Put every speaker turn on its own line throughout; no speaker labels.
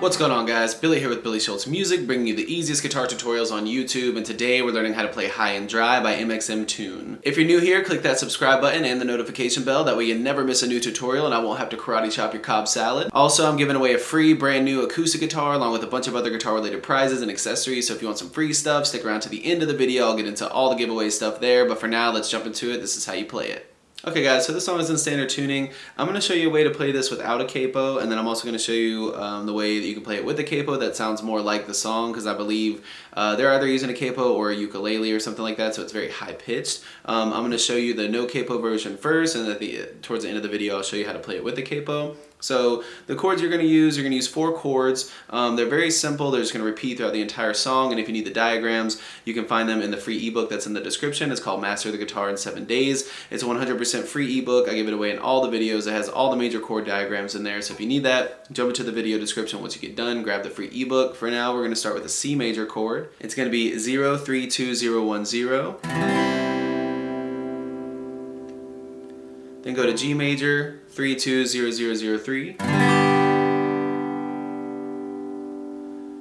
What's going on, guys? Billy here with Billy Schultz Music, bringing you the easiest guitar tutorials on YouTube, and today we're learning how to play High and Dry by mxmtoon. If you're new here, click that subscribe button and the notification bell, that way you never miss a new tutorial and I won't have to karate chop your Cobb salad. Also, I'm giving away a free brand new acoustic guitar along with a bunch of other guitar related prizes and accessories, so if you want some free stuff, stick around to the end of the video. I'll get into all the giveaway stuff there, but for now, let's jump into it. This is how you play it. Okay guys, so this song is in standard tuning. I'm going to show you a way to play this without a capo, and then I'm also going to show you the way that you can play it with a capo that sounds more like the song, because I believe they're either using a capo or a ukulele or something like that, so it's very high pitched. I'm going to show you the no capo version first, and towards the end of the video I'll show you how to play it with the capo. So the chords you're going to use 4 chords. They're very simple. They're just going to repeat throughout the entire song, and if you need the diagrams, you can find them in the free ebook that's in the description. It's called Master the Guitar in 7 Days. It's a 100% free ebook. I give it away in all the videos. It has all the major chord diagrams in there, so if you need that, jump into the video description once you get done, grab the free ebook. For now, we're going to start with a C major chord. It's going to be 0, 3, 2, 0, 1, 0. Then go to G major, 3, 2, 0, 0, 0, 3.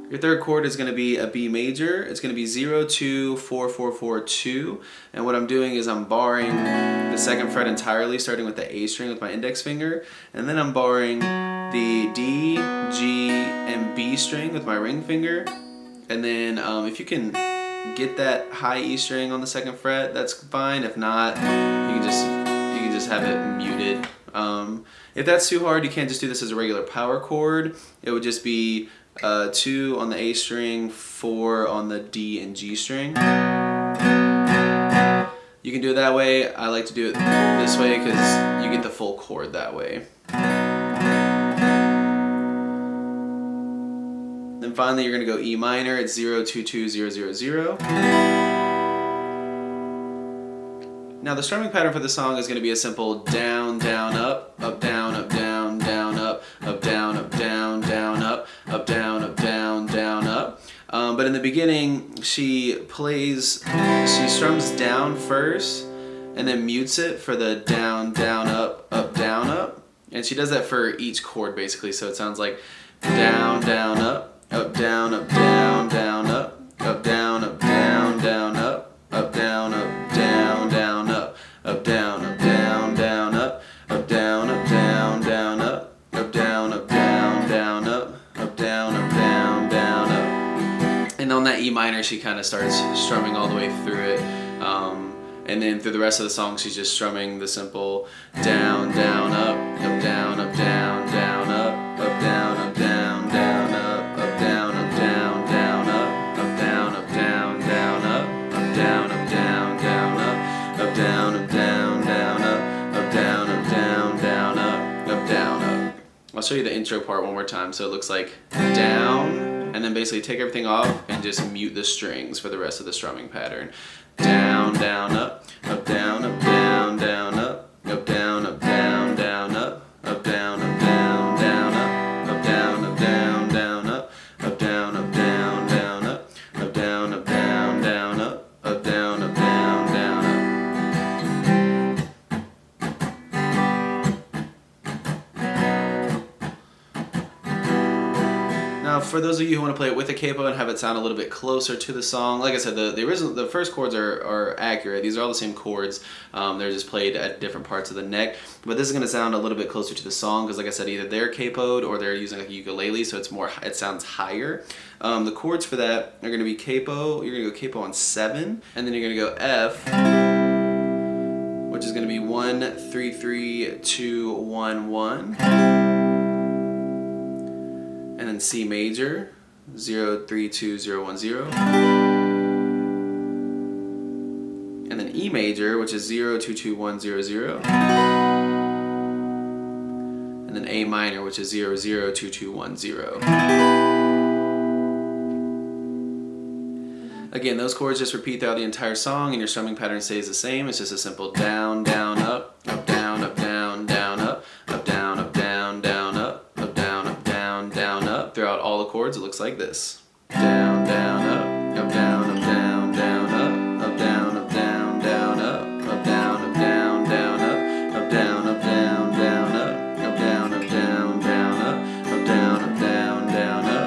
Your third chord is going to be a B major. It's going to be 0, 2, 4, 4, 4, 2. And what I'm doing is I'm barring the second fret entirely, starting with the A string with my index finger. And then I'm barring the D, G, and B string with my ring finger. And then if you can get that high E string on the second fret, that's fine. If not, you can just have it muted. If that's too hard, you can't just do this as a regular power chord. It would just be 2 on the A string, 4 on the D and G string. You can do it that way. I like to do it this way because you get the full chord that way. Then finally, you're going to go E minor. It's 0, 2, 2, 0, 0, 0. Now the strumming pattern for the song is going to be a simple down, down, up, down, up, down, down, up, down, up, down, down, up, down, up, down, down, up. But in the beginning, she strums down first and then mutes it for the down, down, up, down, up. And she does that for each chord basically, so it sounds like down, down, up, down, up, down, down, up, down, up, down, down, up, down, up, down, down, up, down, up, down, down, up, down, up, down, down, up, down, up, down, down, up, down, up, down, down, up. And on that E minor, she kind of starts strumming all the way through it. And then through the rest of the song, she's just strumming the simple down, down, up, down, up, down, down, up, down, up, down, down, up, down, up, down, down, up, down, up, down, down, up, down, up, down, down, up, down, up, down, down, up, down, up, down, down, up, down, up. I'll show you the intro part one more time. So it looks like down, and then basically take everything off and just mute the strings for the rest of the strumming pattern. Down, down, up, down, up, down, down, up, down, up, down, down, up, down, up, down, down, up, down, up, down, down, up, down, up, down, down, up, down, up, down, down, up, down, up, down, down, up. Now, for those of you who want to play it with a capo and have it sound a little bit closer to the song, like I said, the first chords are accurate. These are all the same chords. They're just played at different parts of the neck. But this is going to sound a little bit closer to the song because, like I said, either they're capoed or they're using like a ukulele, so it sounds higher. The chords for that are going to be capo. You're going to go capo on 7, and then you're going to go F, which is going to be 1, 3, 3, 2, 1, 1. And then C major, 0, 3, 2, 0, 1, 0. And then E major, which is 0, 2, 2, 1, 0, 0. And then A minor, which is 0, 0, 2, 2, 1, 0. Again, those chords just repeat throughout the entire song, and your strumming pattern stays the same. It's just a simple down, down, up, down, down, down, up, down, down, down, up. Throughout all the chords, it looks like this. Down, down, up, down, down, down, up, down, down, down, up, down, down, down, up, down, down, down, up, down, down, down, up, down, down, down, up.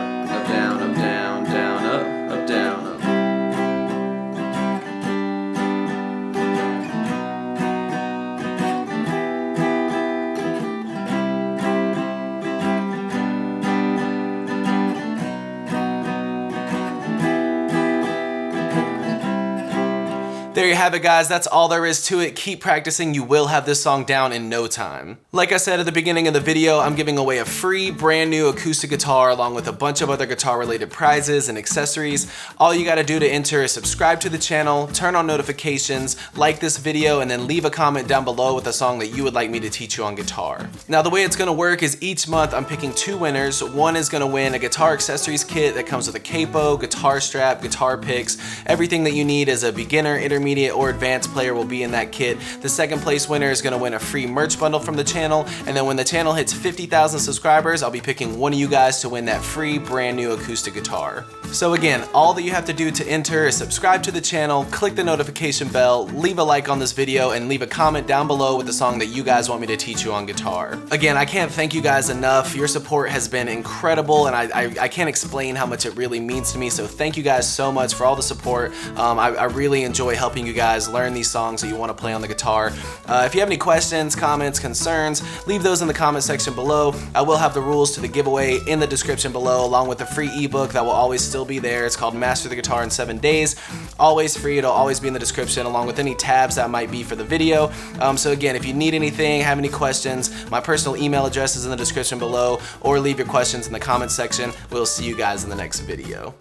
There you have it, guys. That's all there is to it. Keep practicing. You will have this song down in no time. Like I said at the beginning of the video, I'm giving away a free brand new acoustic guitar along with a bunch of other guitar related prizes and accessories. All you gotta do to enter is subscribe to the channel, turn on notifications, like this video, and then leave a comment down below with a song that you would like me to teach you on guitar. Now the way it's gonna work is each month I'm picking 2 winners. One is gonna win a guitar accessories kit that comes with a capo, guitar strap, guitar picks. Everything that you need as a beginner, intermediate, or advanced player will be in that kit. The second place winner is gonna win a free merch bundle from the channel, and then when the channel hits 50,000 subscribers, I'll be picking one of you guys to win that free brand new acoustic guitar. So again, all that you have to do to enter is subscribe to the channel, click the notification bell, leave a like on this video, and leave a comment down below with the song that you guys want me to teach you on guitar. Again, I can't thank you guys enough. Your support has been incredible, and I can't explain how much it really means to me, so thank you guys so much for all the support. I really enjoy helping you guys learn these songs that you want to play on the guitar. If you have any questions, comments, concerns, leave those in the comment section below. I will have the rules to the giveaway in the description below, along with the free ebook that will always still be there. It's called Master the Guitar in 7 Days. Always free. It'll always be in the description, along with any tabs that might be for the video. So again, if you need anything, have any questions, my personal email address is in the description below, or leave your questions in the comment section. We'll see you guys in the next video.